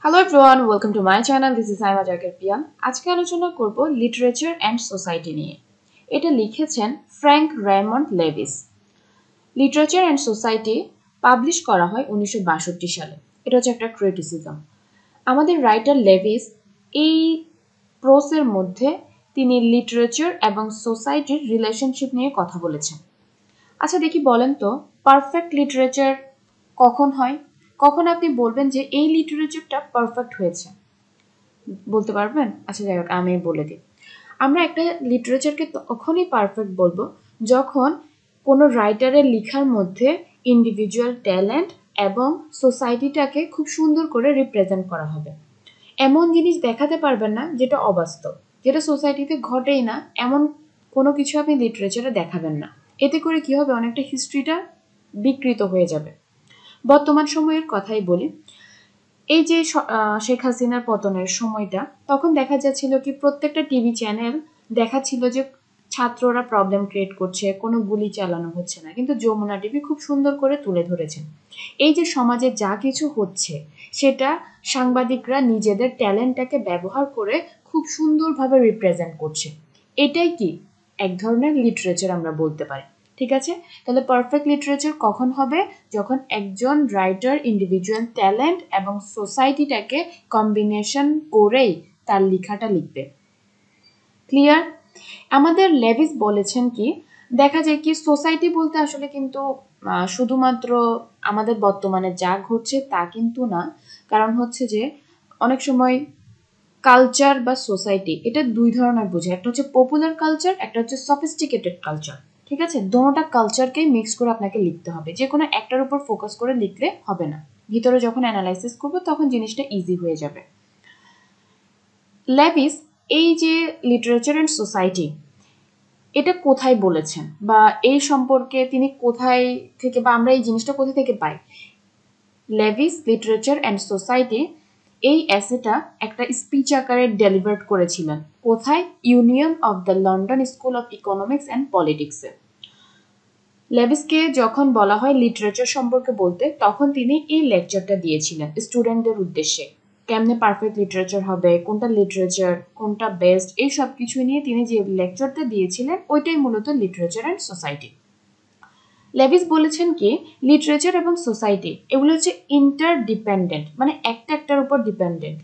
Hello everyone, welcome to my channel. This is Saima Jaker Pia. আজকে আলোচনা করব literature and society নিয়ে। এটা লিখেছেন Frank Raymond Leavis. Literature and society publish করা হয় 1962 সালে। এটা হচ্ছে একটা ক্রিটিসিজম। আমাদের রাইটার লেভিস এই প্রোসের মধ্যে তিনি লিটারেচার এবং সোসাইটির রিলেশনশিপ নিয়ে কথা বলেছেন। আচ্ছা দেখি বলেন তো, পারফেক্ট লিটারেচার কখন হয়? কখন আপনি বলবেন যে এই লিটারেচারটা পারফেক্ট হয়েছে, বলতে পারবেন? আচ্ছা যাই হোক, আমি বলে দিই। আমরা একটা লিটারেচারকে তখনই পারফেক্ট বলবো যখন কোনো রাইটারের লেখার মধ্যে ইন্ডিভিজুয়াল ট্যালেন্ট এবং সোসাইটিটাকে খুব সুন্দর করে রিপ্রেজেন্ট করা হবে। এমন জিনিস দেখাতে পারবেন না যেটা অবাস্তব, যেটা সোসাইটিতে ঘটেই না, এমন কোনো কিছু আপনি লিটারেচারে দেখাবেন না। এতে করে কি হবে, অনেকটা হিস্ট্রিটা বিকৃত হয়ে যাবে। বর্তমান সময়ের কথাই বলি, এই যে শেখ হাসিনার পতনের সময়টা, তখন দেখা যাচ্ছিল কি প্রত্যেকটা টিভি চ্যানেল দেখাচ্ছিল যে ছাত্ররা প্রবলেম ক্রিয়েট করছে, কোনো গুলি চালানো হচ্ছে না, কিন্তু যমুনা টিভি খুব সুন্দর করে তুলে ধরেছেন এই যে সমাজে যা কিছু হচ্ছে সেটা সাংবাদিকরা নিজেদের ট্যালেন্টটাকে ব্যবহার করে খুব সুন্দরভাবে রিপ্রেজেন্ট করছে। এটাই কি এক ধরনের লিটারেচার আমরা বলতে পারি। ঠিক আছে, তাহলে পারফেক্ট লিটারেচার কখন হবে? যখন একজন রাইটার ইন্ডিভিজুয়াল ট্যালেন্ট এবং সোসাইটিটাকে কম্বিনেশন করেই তার লেখাটা লিখবে। ক্লিয়ার? আমাদের লেভিস বলেছেন কি, দেখা যায় কি সোসাইটি বলতে আসলে কিন্তু শুধুমাত্র আমাদের বর্তমানে যা ঘটছে তা কিন্তু না। কারণ হচ্ছে যে অনেক সময় কালচার বা সোসাইটি এটা দুই ধরনের বোঝায়, একটা হচ্ছে পপুলার কালচার, একটা হচ্ছে সফিস্টিকেটেড কালচার। ঠিক আছে, দোনোটা কালচারকেই মিক্স করে আপনাকে লিখতে হবে, যে কোনো একটার উপর ফোকাস করে লিখলে হবে না। ভিতরে যখন অ্যানালাইসিস করবো তখন জিনিসটা ইজি হয়ে যাবে। লেভিস এই যে লিটারেচার অ্যান্ড সোসাইটি এটা কোথায় বলেছেন, বা এই সম্পর্কে তিনি কোথায় থেকে, বা আমরা এই জিনিসটা কোথা থেকে পাই? লেভিস লিটারেচার অ্যান্ড সোসাইটি এই এসেটা একটা স্পিচ আকারে ডেলিভার করেছিলেন। কোথায়? Union of the London School of Economics and পলিটিক্সে। লেভিসকে যখন বলা হয় লিটারেচার সম্পর্কে বলতে, তখন তিনি এই লেকচারটা দিয়েছিলেন স্টুডেন্টদের উদ্দেশ্যে। কেমনে পারফেক্ট লিটারেচার হবে, কোনটা লিটারেচার, কোনটা বেস্ট, এই সব কিছু নিয়ে তিনি যে লেকচারটা দিয়েছিলেন ওইটাই মূলত লিটারেচার অ্যান্ড সোসাইটি। লেভিস বলেছেন কি, লিটারেচার এবং সোসাইটি এগুলো হচ্ছে ইন্টারডিপেন্ডেন্ট, মানে একটা একটার উপর ডিপেন্ডেন্ট।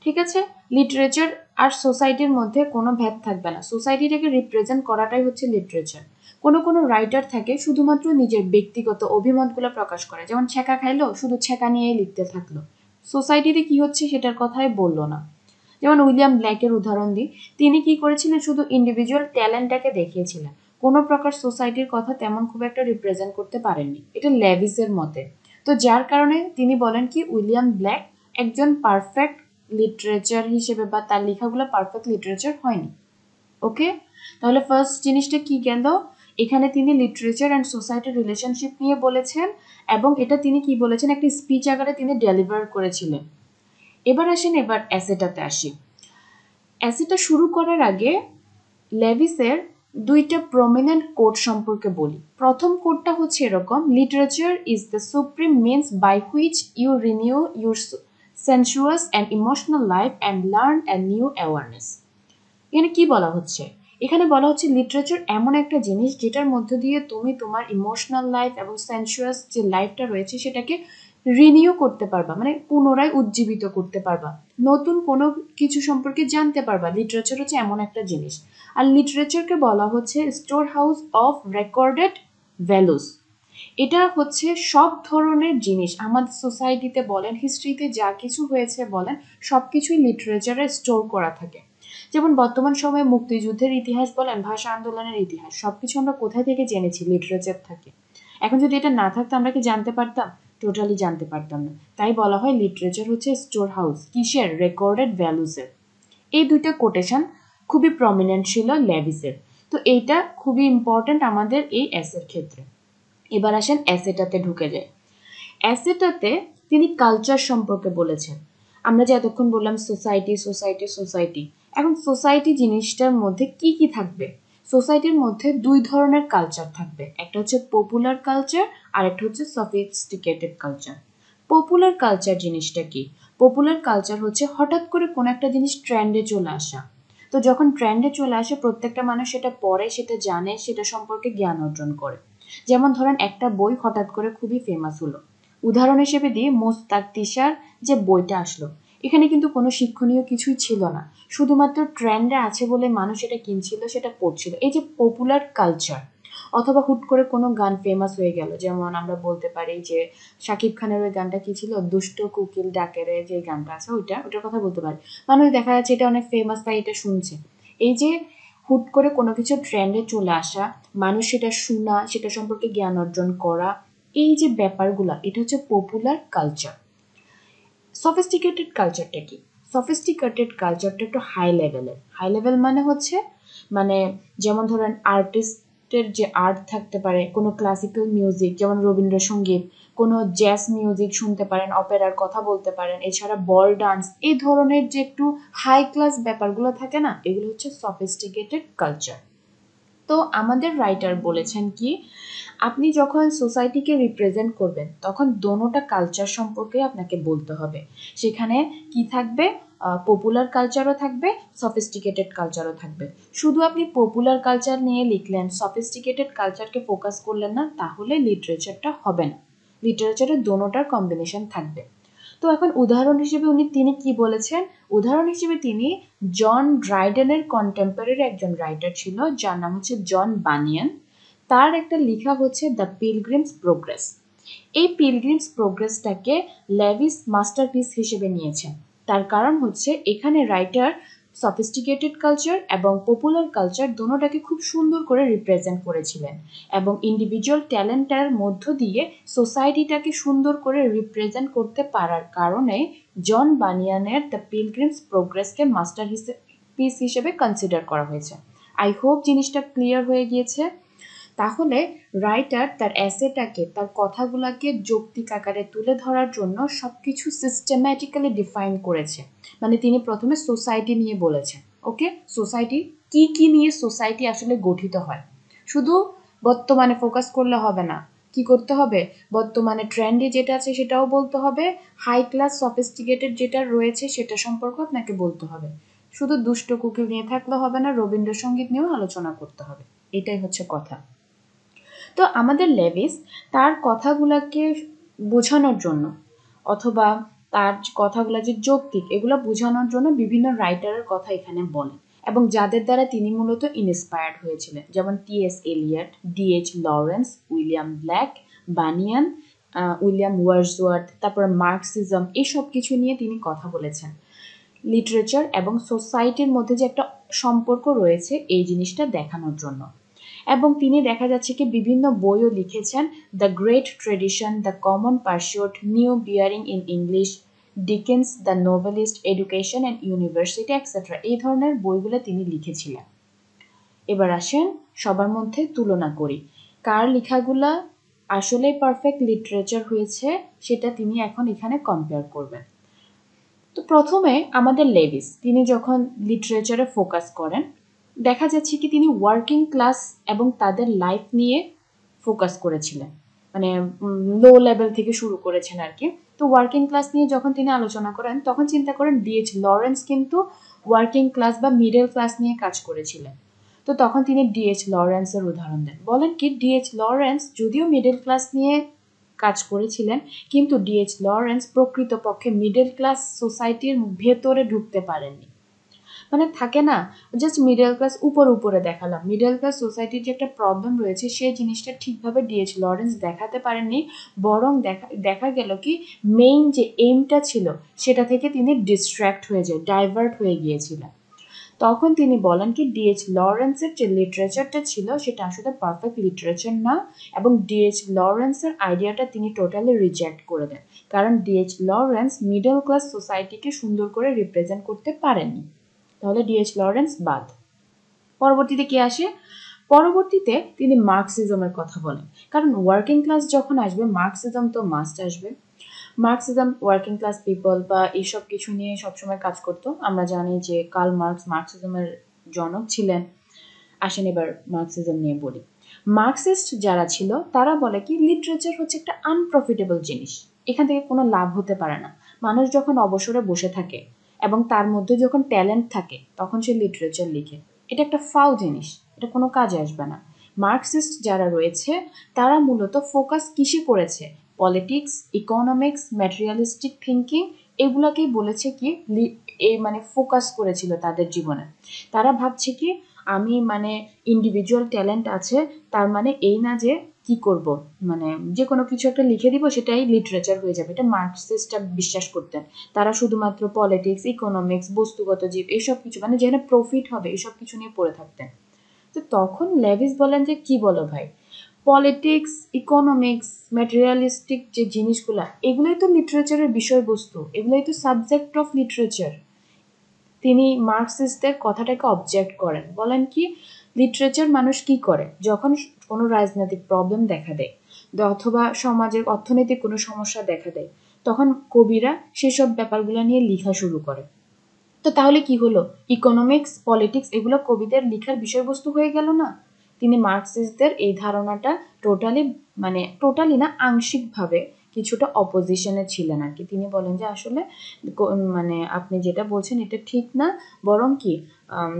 ঠিক আছে, লিটারেচার আর সোসাইটির মধ্যে কোনো ভেদ থাকবে না। সোসাইটিটাকে রিপ্রেজেন্ট করাটাই হচ্ছে লিটারেচার। কোনো রাইটার থাকে শুধুমাত্র নিজের ব্যক্তিগত অভিমতগুলো প্রকাশ করে, যেমন ছেঁকা খাইলো, শুধু ছেঁকা নিয়েই লিখতে থাকলো, সোসাইটিতে কি হচ্ছে সেটার কথাই বললো না। যেমন উইলিয়াম ব্ল্যাকের উদাহরণ দিই, তিনি কি করেছিলেন, শুধু ইন্ডিভিজুয়াল ট্যালেন্টটাকে দেখিয়েছিলেন, কোনো প্রকার সোসাইটির কথা তেমন খুব একটা রিপ্রেজেন্ট করতে পারেননি। এটা লেভিসের মতে। তো যার কারণে তিনি বলেন কি, উইলিয়াম ব্ল্যাক একজন পারফেক্ট লিটারেচার হিসেবে, বা তার লেখাগুলো পারফেক্ট লিটারেচার হয়নি। ওকে, তাহলে ফার্স্ট জিনিসটা কি গেল, এখানে তিনি লিটারেচার অ্যান্ড সোসাইটির রিলেশনশিপ নিয়ে বলেছেন, এবং এটা তিনি কি বলেছেন, একটা স্পিচ আকারে তিনি ডেলিভার করেছিলেন। এবার আসেন, এবার অ্যাসেটাতে আসি। অ্যাসেটা শুরু করার আগে লেভিসের দুইটা প্রমিনেন্ট কোট সম্পর্কে বলি। প্রথম কোটটা হচ্ছে এরকম, literature is the supreme means by which you renew your sensuous and emotional life and learn a new awareness. এখানে কি বলা হচ্ছে? এখানে বলা হচ্ছে লিটারেচার এমন একটা জিনিস যেটার মধ্য দিয়ে তুমি তোমার ইমোশনাল লাইফ এবং সেন্সুয়াস যে লাইফটা রয়েছে সেটাকে রিনিউ করতে পারবা, মানে পুনরায় উজ্জীবিত করতে পারবা, নতুন কোনো কিছু সম্পর্কে জানতে পারবা। লিটারেচার হচ্ছে এমন একটা জিনিস। আর লিটারেচারকে বলা হচ্ছে store house of recorded values. এটা হচ্ছে সব ধরনের জিনিস আমাদের সোসাইটিতে বলেন, হিস্ট্রিতে যা কিছু হয়েছে বলেন, সব কিছুই লিটারেচারে স্টোর করা থাকে। যেমন বর্তমান সময়ে মুক্তিযুদ্ধের ইতিহাস বলেন, ভাষা আন্দোলনের ইতিহাস, সবকিছু আমরা কোথায় থেকে জেনেছি? লিটারেচার থাকে। এখন যদি এটা না থাকতো আমরা কি জানতে পারতাম? টোটালি জানতে পারতাম না। তাই বলা হয় লিটারেচার হচ্ছে স্টোর হাউস, কিসের? রেকর্ডেড ভ্যালুসের। এই দুইটা কোটেশন খুবই প্রমিনেন্ট ছিল লেভিসের। তো এইটা খুবই ইম্পর্টেন্ট আমাদের এই এসের ক্ষেত্রে। এবার আসেন অ্যাসেটাতে ঢুকে যায়। অ্যাসেটাতে তিনি কালচার সম্পর্কে বলেছেন। আমরা যে এতক্ষণ বললাম সোসাইটি সোসাইটি সোসাইটি, এখন সোসাইটি জিনিসটার মধ্যে কি কি থাকবে? সোসাইটির মধ্যে দুই ধরনের কালচার থাকবে, একটা হচ্ছে পপুলার কালচার আর একটা হচ্ছে সফিস্টিকেটেড কালচার। পপুলার কালচার জিনিসটা কি? পপুলার কালচার হচ্ছে হঠাৎ করে কোনো একটা জিনিস ট্রেন্ডে চলে আসা। তো যখন ট্রেন্ডে চলে আসে প্রত্যেকটা মানুষ সেটা পড়ে, সেটা জানে, সেটা সম্পর্কে জ্ঞান অর্জন করে। যেমন ধরেন একটা বই হঠাৎ করে খুবই ফেমাস হলো, উদাহরণ হিসেবে দিই মোস্তাক তিশার যে বইটা আসলো, এখানে কিন্তু কোনো শিক্ষণীয় কিছুই ছিল না, শুধুমাত্র ট্রেন্ডে আছে বলে মানুষ এটা কিনছিল, সেটা পড়ছিল। এই যে পপুলার কালচার। অথবা হুট করে কোনো গান ফেমাস হয়ে গেল, যেমন আমরা বলতে পারি যে শাকিব খানের ওই গানটা কি ছিল, দুষ্ট কোকিল ডাকেরে, যে গানটা আছে ওটার কথা বলতে পারি। মানুষ দেখা যাচ্ছে এটা অনেক ফেমাস, তাই এটা শুনছে। এই যে হুট করে কোনো কিছু ট্রেন্ডে চলে আসা, মানুষ সেটা শোনা, সেটা সম্পর্কে জ্ঞান অর্জন করা, এই যে ব্যাপারগুলা, এটা হচ্ছে পপুলার কালচার। সফিস্টিকেটেড কালচারটা কি? সফিস্টিকেটেড কালচারটা একটু হাই লেভেলের। হাই লেভেল মানে হচ্ছে, মানে যেমন ধরেন আর্টিস্টের যে আর্ট থাকতে পারে, কোনো ক্লাসিক্যাল মিউজিক যেমন রবীন্দ্রসঙ্গীত, কোনো জ্যাজ মিউজিক শুনতে পারেন, অপেরার কথা বলতে পারেন, এছাড়া বল ডান্স, এই ধরনের যে একটু হাই ক্লাস ব্যাপারগুলো থাকে না, এগুলো হচ্ছে সফিস্টিকেটেড কালচার। তো আমাদের রাইটার বলেছেন কি, আপনি যখন সোসাইটিকে রিপ্রেজেন্ট করবেন তখন দোনোটা কালচার সম্পর্কে আপনাকে বলতে হবে। সেখানে কি থাকবে, পপুলার কালচারও থাকবে, সফিস্টিকেটেড কালচারও থাকবে। শুধু আপনি পপুলার কালচার নিয়ে লিখলেন, সফিস্টিকেটেড কালচারকে ফোকাস করলেন না, তাহলে লিটারেচারটা হবে না। লিটারেচারে দোনোটার কম্বিনেশন থাকবে। তো এখন উদাহরণ হিসেবে তিনি কি বলেছেন, উদাহরণ হিসেবে তিনি জন ড্রাইডেনের কন্টেম্পোরারি একজন রাইটার ছিল যার নাম হচ্ছে জন বানিয়ান। তার একটা লেখা হচ্ছে দ্য পিলগ্রিমস প্রোগ্রেস। এই পিলগ্রিমস প্রোগ্রেসটাকে লেভিস মাস্টারপিস হিসেবে নিয়েছেন। তার কারণ হচ্ছে এখানে রাইটার সফিস্টিকেটেড কালচার এবং পপুলার কালচার দুটোটাকে খুব সুন্দর করে রিপ্রেজেন্ট করেছিলেন, এবং ইন্ডিভিজুয়াল ট্যালেন্টের মধ্য দিয়ে সোসাইটিটাকে সুন্দর করে রিপ্রেজেন্ট করতে পারার কারণে জন বানিয়ানের দ্য পিলগ্রিমস প্রোগ্রেসকে মাস্টারপিস হিসেবে কনসিডার করা হয়েছে। আই হোপ জিনিসটা ক্লিয়ার হয়ে গিয়েছে। তাহলে রাইটার তার অ্যাসেটাকে, তার কথাগুলোকে যৌক্তিক আকারে তুলে ধরার জন্য সবকিছু সিস্টেম্যাটিক্যালি ডিফাইন করেছে। মানে তিনি প্রথমে সোসাইটি নিয়ে বলেছেন, ওকে, সোসাইটি কি কি নিয়ে সোসাইটি আসলে গঠিত হয়। শুধু বর্তমানে ফোকাস করলে হবে না, কি করতে হবে, বর্তমানে ট্রেন্ডে যেটা আছে সেটাও বলতে হবে, হাই ক্লাস সফিস্টিকেটেড যেটা রয়েছে সেটা সম্পর্কে আপনাকে বলতে হবে। শুধু দুষ্ট কুকিল নিয়ে থাকলে হবে না, রবীন্দ্রসঙ্গীত নিয়েও আলোচনা করতে হবে। এটাই হচ্ছে কথা। তো আমাদের লেভিস তার কথাগুলোকে বোঝানোর জন্য, অথবা তার কথাগুলো যে যৌক্তিক, এগুলো বোঝানোর জন্য বিভিন্ন রাইটারের কথা এখানে বলেন, এবং যাদের দ্বারা তিনি মূলত ইন্সপায়ার্ড হয়েছিলেন, যেমন T S. Eliot, D H. Lawrence, William Blake, Bunyan, William Wordsworth, তারপর মার্কসিজম, এইসব কিছু নিয়ে তিনি কথা বলেছেন। লিটারেচার এবং সোসাইটির মধ্যে যে একটা সম্পর্ক রয়েছে এই জিনিসটা দেখানোর জন্য। এবং তিনি দেখা যাচ্ছে কি বিভিন্ন বইও লিখেছেন, the great tradition, the common pursuit, new bearings in English, Dickens the novelist, education and university etcetera, এই ধরনের বইগুলো তিনি লিখেছিলেন। এবার আসেন সবার মধ্যে তুলনা করি, কার লেখাগুলা আসলেই পারফেক্ট লিটারেচার হয়েছে সেটা তিনি এখন এখানে কম্পেয়ার করবেন। তো প্রথমে আমাদের লেভিস, তিনি যখন লিটারেচারে ফোকাস করেন দেখা যাচ্ছে কি তিনি ওয়ার্কিং ক্লাস এবং তাদের লাইফ নিয়ে ফোকাস করেছিলেন, মানে লো লেভেল থেকে শুরু করেছেন আর কি। তো ওয়ার্কিং ক্লাস নিয়ে যখন তিনি আলোচনা করেন তখন চিন্তা করেন ডি.এইচ. লরেন্স কিন্তু ওয়ার্কিং ক্লাস বা মিডল ক্লাস নিয়ে কাজ করেছিলেন। তো তখন তিনি ডি.এইচ. লরেন্সের উদাহরণ দেন, বলেন কি ডি.এইচ. লরেন্স যদিও মিডল ক্লাস নিয়ে কাজ করেছিলেন, কিন্তু ডি.এইচ. লরেন্স প্রকৃতপক্ষে মিডল ক্লাস সোসাইটির ভেতরে ঢুকতে পারেননি। মানে থাকে না, জাস্ট মিডল ক্লাস উপরে দেখালাম, মিডল ক্লাস সোসাইটির যে একটা প্রবলেম রয়েছে সেই জিনিসটা ঠিকভাবে ডি.এইচ. লরেন্স দেখাতে পারেননি, বরং দেখা গেল কি মেইন যে এইমটা ছিল সেটা থেকে তিনি ডিস্ট্র্যাক্ট হয়ে যায়, ডাইভার্ট হয়ে গিয়েছিলেন। তখন তিনি বলেন কি ডি.এইচ. লরেন্সের যে লিটারেচারটা ছিল সেটা আসলে পারফেক্ট লিটারেচার না, এবং ডি.এইচ. লরেন্সের আইডিয়াটা তিনি টোটালি রিজেক্ট করে দেন, কারণ ডি.এইচ. লরেন্স মিডল ক্লাস সোসাইটিকে সুন্দর করে রিপ্রেজেন্ট করতে পারেননি। তাহলে ডি.এইচ. লরেন্স বাদ। পরবর্তীতে কি আসে, পরবর্তীতে তিনি মার্কসিজমের কথা বলেন, কারণ ওয়ার্কিং ক্লাস যখন আসবে মার্কসিজম তো মাস্ট আসবে। মার্কসিজম ওয়ার্কিং ক্লাস পিপল বা এইসব কিছু নিয়ে সবসময় কাজ করতো। আমরা জানি যে কার্ল মার্কস মার্কসিজমের জনক ছিলেন। আসেন এবার মার্কসিজম নিয়ে বলি। মার্কসিস্ট যারা ছিল তারা বলে কি লিটারেচার হচ্ছে একটা আনপ্রফিটেবল জিনিস, এখান থেকে কোনো লাভ হতে পারে না। মানুষ যখন অবসরে বসে থাকে এবং তার মধ্যে যখন ট্যালেন্ট থাকে তখন সে লিটারেচার লিখে। এটা একটা ফাউ জিনিস, এটা কোনো কাজে আসবে না। মার্কসিস্ট যারা রয়েছে তারা মূলত ফোকাস কিসে করেছে? পলিটিক্স, ইকোনমিক্স, ম্যাটেরিয়ালিস্টিক থিঙ্কিং, এগুলাকেই বলেছে কি এই মানে ফোকাস করেছিল তাদের জীবনে। তারা ভাবছে কি আমি মানে ইন্ডিভিজুয়াল ট্যালেন্ট আছে, তার মানে এই না যে কি করব, মানে যে কোনো কিছু একটা লিখে দিব সেটাই লিটারেচার হয়ে যাবে। এটা মার্কসিস্টরা বিশ্বাস করতেন। তারা শুধুমাত্র পলিটিক্স, ইকোনমিক্স, বস্তুগত জীব, এইসব কিছু মানে যেখানে প্রফিট হবে এইসব কিছু নিয়ে পড়ে থাকতেন। তো তখন লেভিস বলেন যে কি বলো ভাই, পলিটিক্স, ইকোনমিক্স, ম্যাটেরিয়ালিস্টিক যে জিনিসগুলা এগুলোই তো লিটারেচারের বিষয়বস্তু, এগুলোই তো সাবজেক্ট অফ লিটারেচার। তিনি মার্কসিস্টদের কথাটাকে অবজেক্ট করেন, বলেন কি লিটারেচার মানুষ কি করে যখন কোনো রাজনৈতিক প্রবলেম দেখা দেয় অথবা সমাজের অর্থনৈতিক কোনো সমস্যা দেখা দেয়, তখন কবিরা সেসব ব্যাপারগুলো নিয়ে লেখা শুরু করে। তো তাহলে কি হলো, ইকোনমিক্স, পলিটিক্স এগুলো কবিদের লেখার বিষয়বস্তু হয়ে গেল না? তিনি মার্কসিস্টদের এই ধারণাটা টোটালি না, আংশিকভাবে কিছুটা অপোজিশনে ছিলেন আর কি। তিনি বলেন যে আসলে মানে আপনি যেটা বলছেন এটা ঠিক না, বরং কি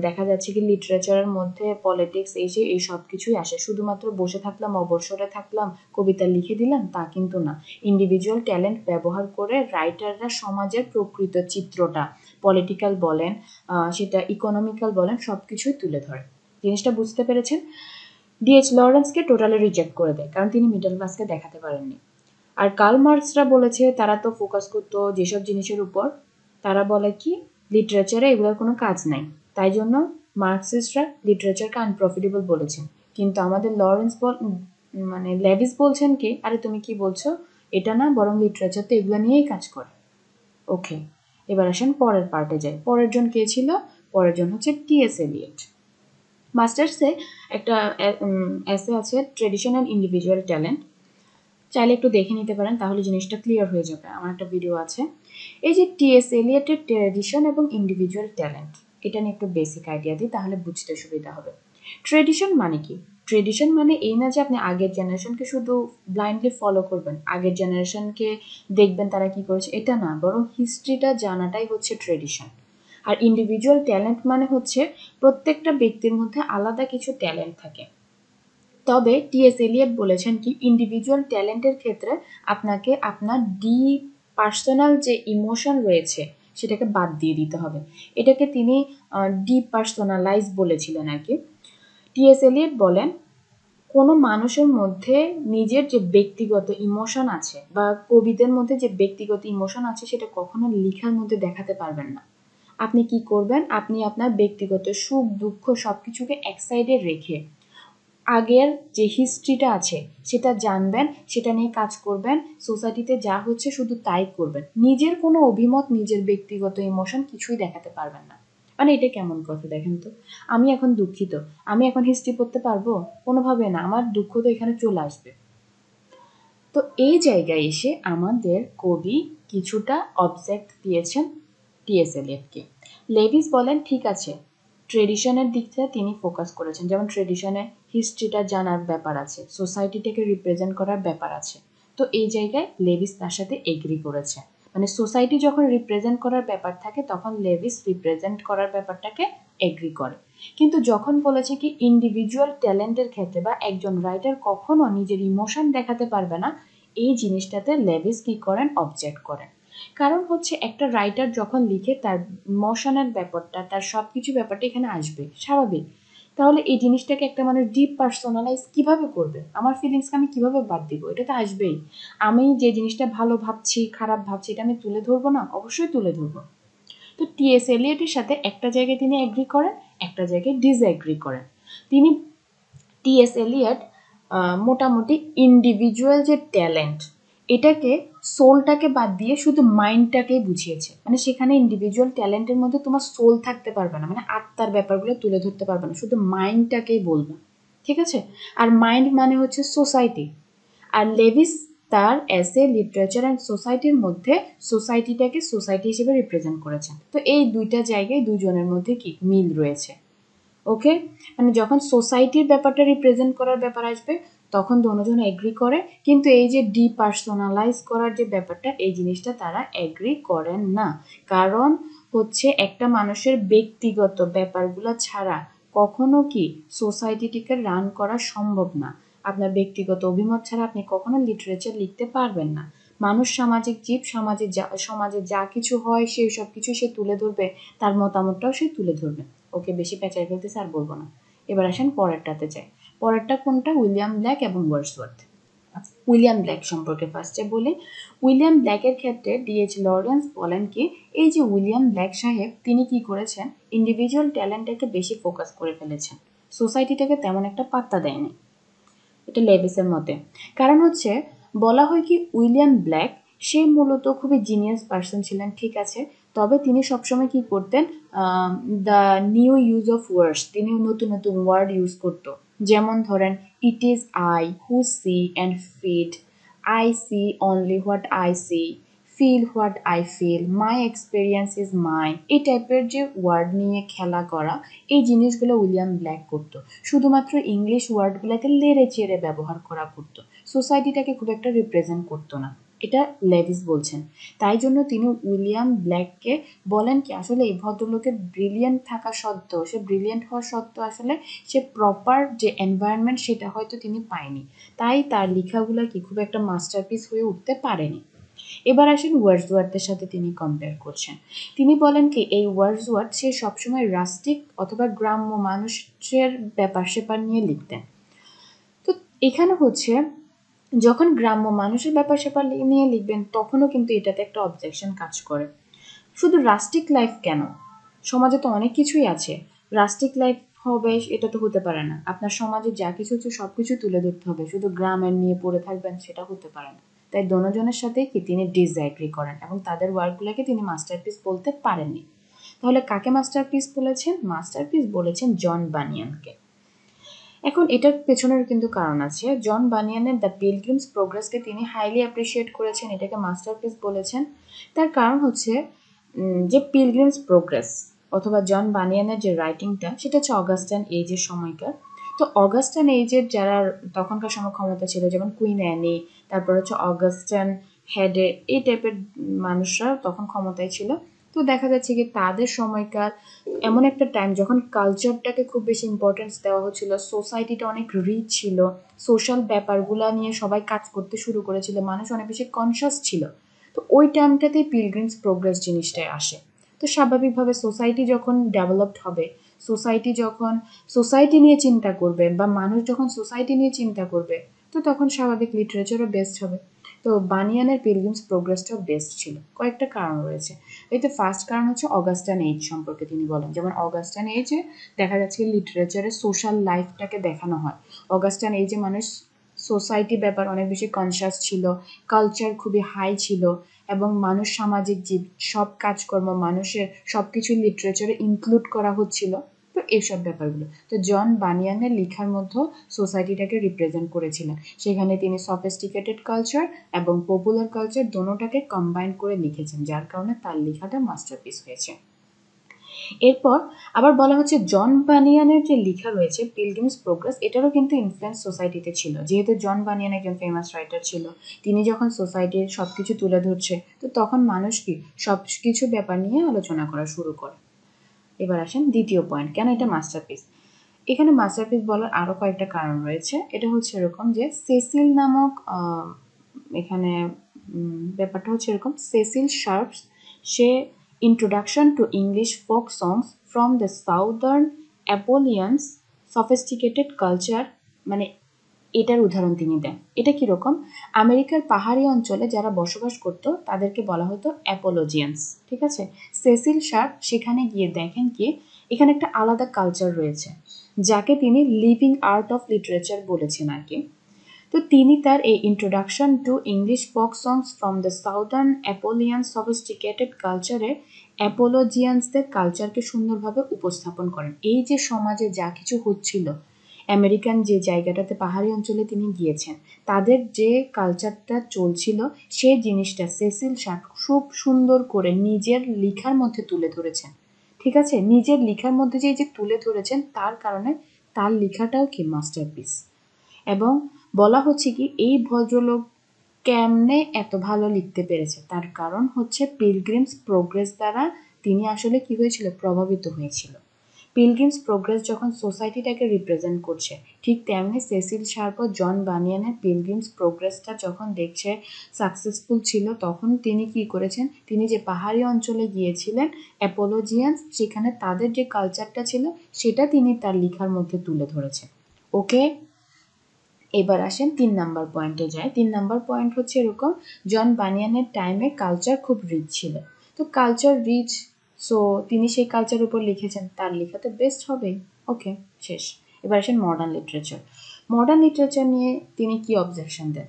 দেখা যাচ্ছে কি লিটারেচারের মধ্যে পলিটিক্স এই সব কিছুই আসে। শুধুমাত্র বসে থাকলাম, অবসরে থাকলাম, কবিতা লিখে দিলাম তা কিন্তু না। ইন্ডিভিজুয়াল ট্যালেন্ট ব্যবহার করে রাইটাররা সমাজের প্রকৃত চিত্রটা, পলিটিক্যাল বলেন সেটা ইকোনমিক্যাল বলেন, সব কিছুই তুলে ধরে। জিনিসটা বুঝতে পেরেছেন? ডিএইচ লরেন্সকে টোটালি রিজেক্ট করে দেয়, কারণ তিনি মিডল ক্লাসকে দেখাতে পারেননি। আর কার্ল মার্কসরা বলেছে তারা তো ফোকাস করতো যেসব জিনিসের উপর, তারা বলে কি লিটারেচারে এগুলোর কোনো কাজ নাই, তাই জন্য মার্কসিস্টরা লিটারেচারকে আনপ্রফিটেবল বলেছেন। কিন্তু আমাদের লেভিস বলছেন কি আরে তুমি কি বলছো, এটা না, বরং লিটারেচার তো এগুলো নিয়েই কাজ করে। ওকে, এবার আসেন পরের পার্টে যাই। পরের জন কে ছিল? পরের জন হচ্ছে টি.এস. এলিয়ট। মাস্টার্সে একটা এসে আছে ট্রেডিশন অ্যান্ড ইন্ডিভিজুয়াল ট্যালেন্ট, চাইলে একটু দেখে নিতে পারেন, তাহলে জিনিসটা ক্লিয়ার হয়ে যাবে। আমার একটা ভিডিও আছে। এই যে টি.এস. এলিয়টের ট্রেডিশন এবং ইন্ডিভিজুয়াল ট্যালেন্ট, এটা নিয়ে একটু বেসিক আইডিয়া দিই, তাহলে বুঝতে সুবিধা হবে। ট্রেডিশন মানে কি? ট্রেডিশন মানে এই না যে আপনি আগের জেনারেশনকে শুধু ব্লাইন্ডলি ফলো করবেন, আগের জেনারেশনকে দেখবেন তারা কি করেছে, এটা না, বরং হিস্ট্রিটা জানাটাই হচ্ছে ট্রেডিশন। আর ইন্ডিভিজুয়াল ট্যালেন্ট মানে হচ্ছে প্রত্যেকটা ব্যক্তির মধ্যে আলাদা কিছু ট্যালেন্ট থাকে। তবে টি.এস. এলিয়ট বলেছেন কি ইন্ডিভিজুয়াল ট্যালেন্টের ক্ষেত্রে আপনাকে আপনার পার্সোনাল যে ইমোশন রয়েছে সেটাকে বাদ দিয়ে দিতে হবে। এটাকে তিনি ডিপার্সোনালাইজ বলেছিলেন আর কি। টি.এস. এলিয়ট বলেন কোনো মানুষের মধ্যে নিজের যে ব্যক্তিগত ইমোশন আছে বা কবিদের মধ্যে যে ব্যক্তিগত ইমোশন আছে সেটা কখনো লেখার মধ্যে দেখাতে পারবেন না। আপনি কি করবেন, আপনি আপনার ব্যক্তিগত সুখ দুঃখ সবকিছুকে এক সাইডে রেখে আগের যে হিস্ট্রিটা আছে সেটা জানবেন, সেটা নিয়ে কাজ করবেন, সোসাইটিতে যা হচ্ছে শুধু তাই করবেন। নিজের কোনো অভিমত, নিজের ব্যক্তিগত ইমোশন কিছুই দেখাতে পারবেন না। মানে এটা কেমন কথা দেখেন তো, আমি এখন দুঃখিত, আমি এখন হিস্ট্রি পড়তে পারবো? কোনোভাবে না, আমার দুঃখ তো এখানে চলে আসবে। তো এই জায়গায় এসে আমাদের কবি কিছুটা অবজেক্ট দিয়েছেন টি.এস. এলিয়টকে। লেভিস বলেন ঠিক আছে, ট্রেডিশনের দিক থেকে তিনি ফোকাস করেছেন, যেমন ট্রেডিশনে হিস্ট্রিটা জানার ব্যাপার আছে, সোসাইটিটাকে রিপ্রেজেন্ট করার ব্যাপার আছে। তো এই জায়গায় লেভিস তার সাথে এগ্রি করেছে। মানে সোসাইটি যখন রিপ্রেজেন্ট করার ব্যাপার থাকে তখন লেভিস রিপ্রেজেন্ট করার ব্যাপারটাকে এগ্রি করে। কিন্তু যখন বলেছে কি ইন্ডিভিজুয়াল ট্যালেন্টের ক্ষেত্রে বা একজন রাইটার কখনো নিজের ইমোশন দেখাতে পারবে না, এই জিনিসটাতে লেভিস কি করেন, অবজেক্ট করেন। কারণ হচ্ছে একটা রাইটার যখন লিখে তার ইমোশনের ব্যাপারটা, তার সব কিছু ব্যাপারটা এখানে আসবে, স্বাভাবিক। তাহলে এই জিনিসটাকে একটা মানুষ ডিপ পার্সোনালাইজ কিভাবে করবে? আমার ফিলিংসকে আমি কিভাবে বাদ দিব? এটা তো আসবেই। আমি যে জিনিসটা ভালো ভাবছি, খারাপ ভাবছি, এটা আমি তুলে ধরবো না? অবশ্যই তুলে ধরবো। তো টি.এস. এলিয়টের সাথে একটা জায়গায় তিনি এগ্রি করেন, একটা জায়গায় ডিসএগ্রি করেন। তিনি টি.এস. এলিয়ট মোটামুটি ইন্ডিভিজুয়াল যে ট্যালেন্ট এটাকে, সোলটাকে বাদ দিয়ে শুধু মাইন্ডটাকেই বুঝিয়েছে। মানে সেখানে ইন্ডিভিজুয়াল ট্যালেন্টের মধ্যে তোমার সোল থাকতে পারবে না, মানে আত্মার ব্যাপারগুলো তুলে ধরতে পারবে না, শুধু মাইন্ডটাকেই বলবে। ঠিক আছে? আর মাইন্ড মানে হচ্ছে সোসাইটি। আর লেভিস তার এসে লিটারেচার অ্যান্ড সোসাইটির মধ্যে সোসাইটিটাকে সোসাইটি হিসেবে রিপ্রেজেন্ট করেছেন। তো এই দুইটা জায়গায় দুজনের মধ্যে কি মিল রয়েছে। ওকে, মানে যখন সোসাইটির ব্যাপারটা রিপ্রেজেন্ট করার ব্যাপার আসবে তখন দুজন এগ্রি করে, কিন্তু এই যে ডিপার্সোনালাইজ করার যে ব্যাপারটা, এই জিনিসটা তারা এগ্রি করেন না। কারণ হচ্ছে একটা মানুষের ব্যক্তিগত ব্যাপারগুলো ছাড়া কখনো কি সোসাইটিটিকে রান করা সম্ভব না। আপনার ব্যক্তিগত অভিমত ছাড়া আপনি কখনো লিটারেচার লিখতে পারবেন না। মানুষ সামাজিক জীব, সমাজে যা কিছু হয় সেই সব কিছু সে তুলে ধরবে, তার মতামতটাও সে তুলে ধরবে। ওকে বেশি পেঁচাই ফেলতেছে, আর বলবো না। এবার আসেন পরেরটাতে যাই। পরেরটা কোনটা? উইলিয়াম ব্ল্যাক এবং ওয়ার্ডসওয়ার্থ। উইলিয়াম ব্ল্যাক সম্পর্কে ফার্স্টে বলি। উইলিয়াম ব্ল্যাকের ক্ষেত্রে ডিএইচ লরেন্স বলেন কি, এই যে উইলিয়াম ব্ল্যাক সাহেব, তিনি কি করেছেন, ইন্ডিভিজুয়াল ট্যালেন্টটাকে বেশি ফোকাস করে ফেলেছেন, সোসাইটিটাকে তেমন একটা পাত্তা দেয়নি। এটা লেভিসের মতে। কারণ হচ্ছে বলা হয় কি, উইলিয়াম ব্ল্যাক সে মূলত খুবই জিনিয়াস পার্সন ছিলেন, ঠিক আছে, তবে তিনি সবসময় কি করতেন, the new use of words, তিনি নতুন নতুন ওয়ার্ড ইউজ করতো। যেমন ধরেন, it is I who see and feed, I see only what I see, feel what I feel, my experience is mine. এই টাইপের যে ওয়ার্ড নিয়ে খেলা করা, এই জিনিসগুলো উইলিয়াম ব্ল্যাক করতো। শুধুমাত্র ইংলিশ ওয়ার্ডগুলোকে লেড়ে চেড়ে ব্যবহার করা করতো, সোসাইটিটাকে খুব একটা রিপ্রেজেন্ট করতো না। এটা লেভিস বলছেন। তাই জন্য তিনি উইলিয়াম ব্ল্যাককে বলেন কি, আসলে এই ভদ্রলোকের ব্রিলিয়েন্ট থাকা সত্ত্বেও, সে ব্রিলিয়েন্ট হওয়া সত্ত্বেও আসলে সে প্রপার যে এনভায়রনমেন্ট সেটা হয়তো তিনি পায়নি, তাই তার লেখাগুলো কি খুব একটা মাস্টারপিস হয়ে উঠতে পারেনি। এবার আসেন ওয়ার্ডসওয়ার্থের সাথে তিনি কম্পেয়ার করছেন। তিনি বলেন কি, এই ওয়ার্ডসওয়ার্থ সে সবসময় রাস্টিক অথবা গ্রাম্য মানুষের ব্যাপার স্যাপার নিয়ে লিখতেন। তো এখানে হচ্ছে যখন গ্রাম্য মানুষের ব্যাপার স্যাপার নিয়ে লিখবেন, তখনও কিন্তু এটাতে একটা অবজেকশন কাজ করে। শুধু রাস্টিক লাইফ কেন, সমাজে তো অনেক কিছুই আছে, রাস্টিক লাইফ হবে এটা তো হতে পারে না। আপনার সমাজে যা কিছু হচ্ছে সব কিছু তুলে ধরতে হবে, শুধু গ্রামের নিয়ে পড়ে থাকবেন সেটা হতে পারে না। তাই দোনোজনের সাথেই কি তিনি ডিসএগ্রি করেন এবং তাদের ওয়ার্কগুলোকে তিনি মাস্টারপিস বলতে পারেননি। তাহলে কাকে মাস্টারপিস বলেছেন? মাস্টারপিস বলেছেন জন বানিয়ানকে। এখন এটার পেছনের কিন্তু কারণ আছে। জন বানিয়ানের দ্য পিলগ্রিমস প্রোগ্রেসকে তিনি হাইলি অ্যাপ্রিসিয়েট করেছেন, এটাকে মাস্টারপিস বলেছেন। তার কারণ হচ্ছে যে পিলগ্রিমস প্রোগ্রেস অথবা জন বানিয়ানের যে রাইটিংটা, সেটা হচ্ছে অগাস্টাইন এজের সময়কার। তো অগাস্টাইন এজের যারা তখনকার সময় ক্ষমতা ছিল, যেমন কুইন অ্যানি, তারপর হচ্ছে অগাস্টাইন হেডে, এই টাইপের মানুষরা তখন ক্ষমতায় ছিল। তো দেখা যাচ্ছে কি তাদের সময়কার এমন একটা টাইম যখন কালচারটাকে খুব বেশি ইম্পর্টেন্স দেওয়া হচ্ছিল, সোসাইটিটা অনেক রিচ ছিল, সোশ্যাল ব্যাপারগুলা নিয়ে সবাই কাজ করতে শুরু করেছিল, মানুষ অনেক বেশি কনসাস ছিল। তো ওই টাইমটাতেই পিলগ্রিমস প্রোগ্রেস জিনিসটাই আসে। তো স্বাভাবিকভাবে সোসাইটি যখন ডেভেলপড হবে, সোসাইটি নিয়ে চিন্তা করবে, বা মানুষ যখন সোসাইটি নিয়ে চিন্তা করবে, তো তখন স্বাভাবিক লিটারেচারও বেস্ট হবে। তো বানিয়ানের পিলগ্রিমস প্রোগ্রেসটাও বেস্ট ছিল। কয়েকটা কারণ রয়েছে। এই তো ফার্স্ট কারণ হচ্ছে অগাস্টাইন এজ সম্পর্কে তিনি বলেন। যেমন অগাস্টাইন এজে দেখা যাচ্ছে লিটারেচারে সোশ্যাল লাইফটাকে দেখানো হয়। অগাস্টাইন এজে মানুষ সোসাইটি ব্যাপার অনেক বেশি কনসাস ছিল, কালচার খুবই হাই ছিল, এবং মানুষ সামাজিক জীব, সব কাজকর্ম মানুষের সবকিছু লিটারেচারে ইনক্লুড করা হচ্ছিল। তো এইসব ব্যাপারগুলো তো জন বানিয়ানের লেখার মধ্যে সোসাইটিটাকে রিপ্রেজেন্ট করেছিলেন। সেখানে তিনি সফিস্টিকেটেড কালচার এবং পপুলার কালচার দোনোটাকে কম্বাইন করে লিখেছেন, যার কারণে তার লেখাটা মাস্টারপিস হয়েছে। এরপর আবার বলা হচ্ছে জন বানিয়ানের যে লেখা রয়েছে পিলগ্রিমস প্রোগ্রেস, এটারও কিন্তু ইনফ্লুয়েন্স সোসাইটিতে ছিল। যেহেতু জন বানিয়ান একজন ফেমাস রাইটার ছিল, তিনি যখন সোসাইটির সবকিছু তুলে ধরছে, তো তখন মানুষ কি সব কিছু ব্যাপার নিয়ে আলোচনা করা শুরু করে। এবার আসেন দ্বিতীয় পয়েন্ট, কেন এটা মাস্টারপিস। এখানে মাস্টারপিস বলার আরো কয়েকটা কারণ রয়েছে। এটা হচ্ছে এরকম যে সেসিল নামক এখানে ব্যাপারটা হচ্ছে এরকম, সেসিল শার্পস, সে introduction to English folk songs from the southern Appalachians sophisticated culture, মানে এটার উদাহরণ তিনি দেন। এটা কিরকম, আমেরিকার পাহাড়ি অঞ্চলে যারা বসবাস করত তাদেরকে বলা হতো অ্যাপোলজিয়ান্স, ঠিক আছে। সেসিল শার্প সেখানে গিয়ে দেখেন কি এখানে একটা আলাদা কালচার রয়েছে, যাকে তিনি লিভিং আর্ট অফ লিটারেচার বলেছেন আর কি। তো তিনি তার এই introduction to English folk songs from the southern Appalachian sophisticated কালচারে অ্যাপোলজিয়ান্সদের কালচারকে সুন্দরভাবে উপস্থাপন করেন। এই যে সমাজে যা কিছু হচ্ছিল, আমেরিকান যে জায়গাটাতে পাহাড়ি অঞ্চলে তিনি গিয়েছেন, তাদের যে কালচারটা চলছিল, সেই জিনিসটা সেসিল শার্প খুব সুন্দর করে নিজের লেখার মধ্যে তুলে ধরেছেন, ঠিক আছে। নিজের লেখার মধ্যে যে তুলে ধরেছেন, তার কারণে তার লেখাটাও কি মাস্টারপিস। এবং বলা হচ্ছে কি এই ভদ্রলোক কেমনে এত ভালো লিখতে পেরেছে, তার কারণ হচ্ছে পিলগ্রিমস প্রোগ্রেস দ্বারা তিনি আসলে কি হয়েছিল, প্রভাবিত হয়েছিল। পিলগ্রিমস প্রোগ্রেস যখন সোসাইটিটাকে রিপ্রেজেন্ট করছে, ঠিক তেমনি সেসিল শার্প ও জন বানিয়ানের পিলগ্রিমস প্রোগ্রেসটা যখন দেখছে সাকসেসফুল ছিল, তখন তিনি কি করেছেন, তিনি যে পাহাড়ি অঞ্চলে গিয়েছিলেন অ্যাপোলোজিয়ান্স, সেখানে তাদের যে কালচারটা ছিল সেটা তিনি তার লেখার মধ্যে তুলে ধরেছেন। ওকে, এবার আসেন 3 নাম্বার পয়েন্টে যায়। 3 নাম্বার পয়েন্ট হচ্ছে এরকম, জন বানিয়ানের টাইমে কালচার খুব রিচ ছিল। তো কালচার রিচ, সো তিনি সেই কালচার উপর লিখেছেন, তার লেখা তো বেস্ট হবেই। ওকে, শেষ। এবার আসেন মডার্ন লিটারেচার। মডার্ন লিটারেচার নিয়ে তিনি কি অবজেকশন দেন?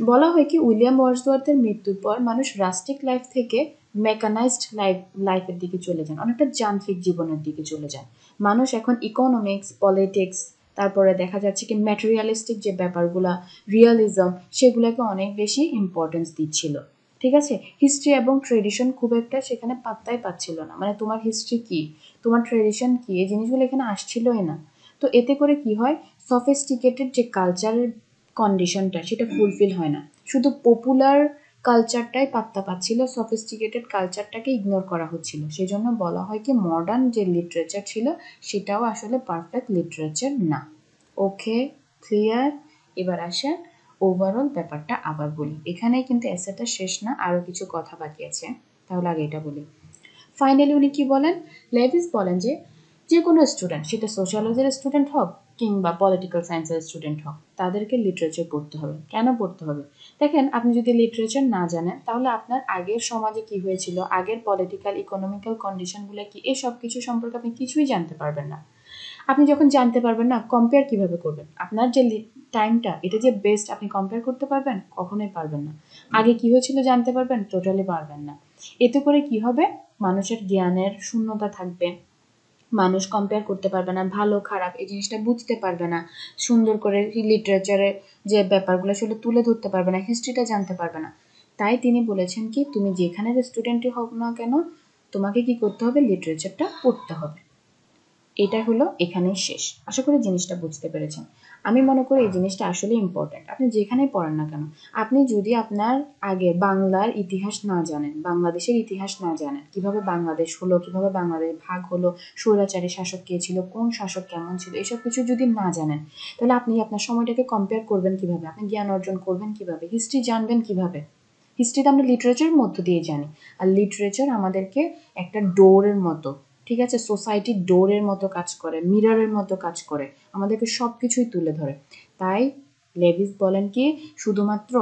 বলা হয় কি উইলিয়াম ওয়ার্ডসওয়ার্থের মৃত্যুর পর মানুষ রাস্টিক লাইফ থেকে মেকানাইজড লাইফের দিকে চলে যান, অনেকটা যান্ত্রিক জীবনের দিকে চলে যান। মানুষ এখন ইকোনমিক্স, পলিটিক্স, তারপরে দেখা যাচ্ছে কি ম্যাটেরিয়ালিস্টিক যে ব্যাপারগুলা, রিয়ালিজম, সেগুলোকে অনেক বেশি ইম্পর্টেন্স দিচ্ছিল। ঠিক আছে, হিস্ট্রি এবং ট্রেডিশন খুব একটা সেখানে পাত্তাই পাচ্ছিল না, মানে তোমার হিস্ট্রি কি, তোমার ট্রেডিশন কি, এই জিনিসগুলো এখানে আসছিলই না। তো এতে করে কি হয়, সফিস্টিকেটেড যে কালচারের কন্ডিশনটা সেটা ফুলফিল হয় না, শুধু পপুলার কালচারটাই পাত্তা পাচ্ছিল, সফিস্টিকেটেড কালচারটাকে ইগনোর করা হচ্ছিল। সেই জন্য বলা হয় কি মডার্ন যে লিটারেচার ছিল সেটাও আসলে পারফেক্ট লিটারেচার না। ওকে, ক্লিয়ার? এবার আসেন ওভারঅল ব্যাপারটা আবার বলি, এখানেই কিন্তু এসেটা শেষ না, আরও কিছু কথা বাকি আছে, তাহলে আগে এটা বলি। ফাইনালি উনি কি বলেন, লেভিস বলেন যে যে কোনো স্টুডেন্ট, সেটা সোশ্যালজির স্টুডেন্ট হোক কিংবা পলিটিক্যাল সায়েন্সের স্টুডেন্ট হোক, তাদেরকে লিটারেচার পড়তে হবে। কেন পড়তে হবে? দেখেন, আপনি যদি লিটারেচার না জানেন তাহলে আপনার আগের সমাজে কি হয়েছিল, আগের পলিটিক্যাল ইকোনমিক্যাল কন্ডিশনগুলো কি, এই সব কিছু সম্পর্কে আপনি কিছুই জানতে পারবেন না। আপনি যখন জানতে পারবেন না, কম্পেয়ার কিভাবে করবেন? আপনার যে টাইমটা, এটা যে বেস্ট, আপনি কম্পেয়ার করতে পারবেন? কখনোই পারবেন না। আগে কি হয়েছিল জানতে পারবেন? টোটালি পারবেন না। এতে করে কি হবে, মানুষের জ্ঞানের শূন্যতা থাকবে, মানুষ কম্পেয়ার করতে পারবে না, ভালো খারাপ এই জিনিসটা বুঝতে পারবে না, সুন্দর করে লিটারেচারে যে ব্যাপারগুলো সেগুলো তুলে ধরতে পারবে না, হিস্ট্রিটা জানতে পারবে না। তাই তিনি বলেছেন কি তুমি যেখানের স্টুডেন্টই হোক না কেন, তোমাকে কি করতে হবে, লিটারেচারটা পড়তে হবে। এটা হলো এখানেই শেষ। আশা করি জিনিসটা বুঝতে পেরেছেন। আমি মনে করি এই জিনিসটা আসলে ইম্পর্টেন্ট, আপনি যেখানেই পড়েন না কেন। আপনি যদি আপনার আগে বাংলার ইতিহাস না জানেন, বাংলাদেশের ইতিহাস না জানেন, কিভাবে বাংলাদেশ হলো, কিভাবে বাংলাদেশ ভাগ হলো, স্বৈরাচারী শাসক কে ছিল, কোন শাসক কেমন ছিল, এসব কিছু যদি না জানেন, তাহলে আপনি আপনার সময়টাকে কম্পেয়ার করবেন কিভাবে, আপনি জ্ঞান অর্জন করবেন কিভাবে, হিস্ট্রি জানবেন কিভাবে? হিস্ট্রিটা আমরা লিটারেচারের মধ্য দিয়ে জানি, আর লিটারেচার আমাদেরকে একটা ডোরের মতো, ঠিক আছে, সোসাইটির ডোরের মতো কাজ করে, মিররের মতো কাজ করে, আমাদেরকে সব কিছুই তুলে ধরে। তাই লেভিস বলেন কি শুধুমাত্র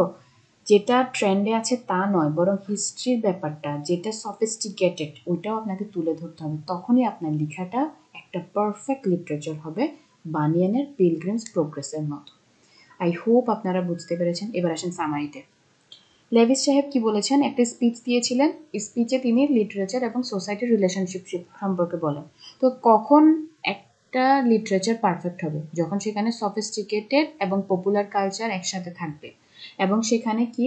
যেটা ট্রেন্ডে আছে তা নয়, বরং হিস্ট্রির ব্যাপারটা যেটা সফিস্টিকেটেড ওইটাও আপনাকে তুলে ধরতে হবে, তখনই আপনার লেখাটা একটা পারফেক্ট লিটারেচার হবে, বানিয়ানের পিলগ্রিমস প্রোগ্রেসের মতো। আই হোপ আপনারা বুঝতে পেরেছেন। এবার আসেন সামারিতে। লেভিস সাহেব কি বলেছেন, একটা স্পিচ দিয়েছিলেন, স্পিচে তিনি লিটারেচার এবং সোসাইটির রিলেশনশিপ সম্পর্কে বলেন। তো কখন একটা লিটারেচার পারফেক্ট হবে, যখন সেখানে সফিস্টিকেটেড এবং পপুলার কালচার একসাথে থাকবে, এবং সেখানে কি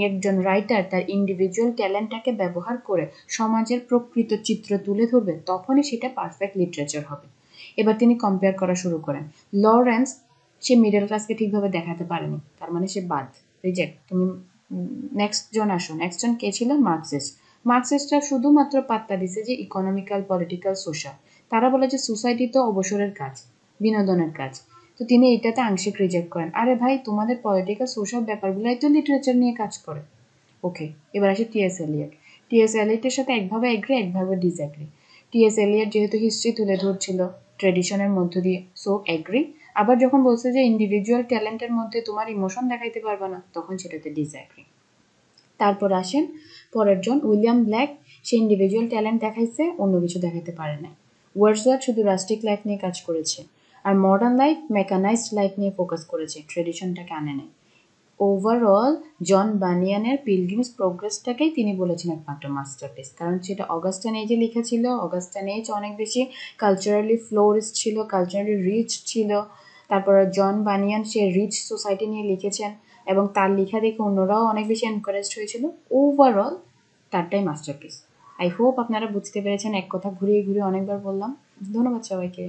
একজন রাইটার তার ইন্ডিভিজুয়াল ট্যালেন্টটাকে ব্যবহার করে সমাজের প্রকৃত চিত্র তুলে ধরবে, তখনই সেটা পারফেক্ট লিটারেচার হবে। এবার তিনি কম্পেয়ার করা শুরু করেন। লরেন্স, সে মিডল ক্লাসকে ঠিকভাবে দেখাতে পারেনি, তার মানে সে বাদ, রিজেক্ট। তুমি নেক্সট জন আসো, নেক্সট জন কে ছিল, মার্কসিস্ট। মার্কসিস্টরা শুধুমাত্র পাত্তা দিছে যে ইকোনমিক্যাল, পলিটিক্যাল, সোশ্যাল। তারা বলে যে সোসাইটি তো অবসরের কাজ, বিনোদনের কাজ। তো তিনি এটাতে আংশিক রিজেক্ট করেন, আরে ভাই তোমাদের পলিটিক্যাল সোশ্যাল ব্যাপারগুলাই তো লিটারেচার নিয়ে কাজ করে। ওকে, এবার আসে টিএস এলিয়ট। টিএস এলিয়টের সাথে একভাবে এগ্রি, একভাবে ডিসএগ্রি। টিএস এলিয়ট যেহেতু হিস্ট্রি তুলে ধরছিল ট্রেডিশনের মধ্য দিয়ে, সো এগ্রি। আবার যখন বলছে যে ইন্ডিভিজুয়াল ট্যালেন্টের মধ্যে তোমার ইমোশন দেখাইতে পারবে না, তখন সেটাতে ডিসএগ্রি। তারপর আসেন পরের জন, উইলিয়াম ব্ল্যাক। সে ইন্ডিভিজুয়াল ট্যালেন্ট দেখাইছে, অন্য কিছু দেখাইতে পারে না। ওয়ার্ডসওয়ার্থ শুধু রাস্টিক লাইফ নিয়ে কাজ করেছে, আর মডার্ন লাইফ, মেকানাইজড লাইফ নিয়ে ফোকাস করেছে, ট্রেডিশনটাকে আনে নেয়। ওভারঅল জন বানিয়ানের পিলগ্রিমস প্রোগ্রেসটাকেই তিনি বলেছেন একমাত্র মাস্টারপিস, কারণ সেটা অগাস্টান এজে লেখা ছিল। অগাস্টান এজ অনেক বেশি কালচারালি ফ্লোরিস্ট ছিল, কালচারালি রিচ ছিল। তারপরে জন বানিয়ান সে রিচ সোসাইটি নিয়ে লিখেছেন, এবং তার লেখা দেখে অন্যরাও অনেক বেশি এনকারেজড হয়েছিল। ওভারঅল তারটাই মাস্টারপিস। আই হোপ আপনারা বুঝতে পেরেছেন, এক কথা ঘুরিয়ে ঘুরিয়ে অনেকবার বললাম। ধন্যবাদ সবাইকে।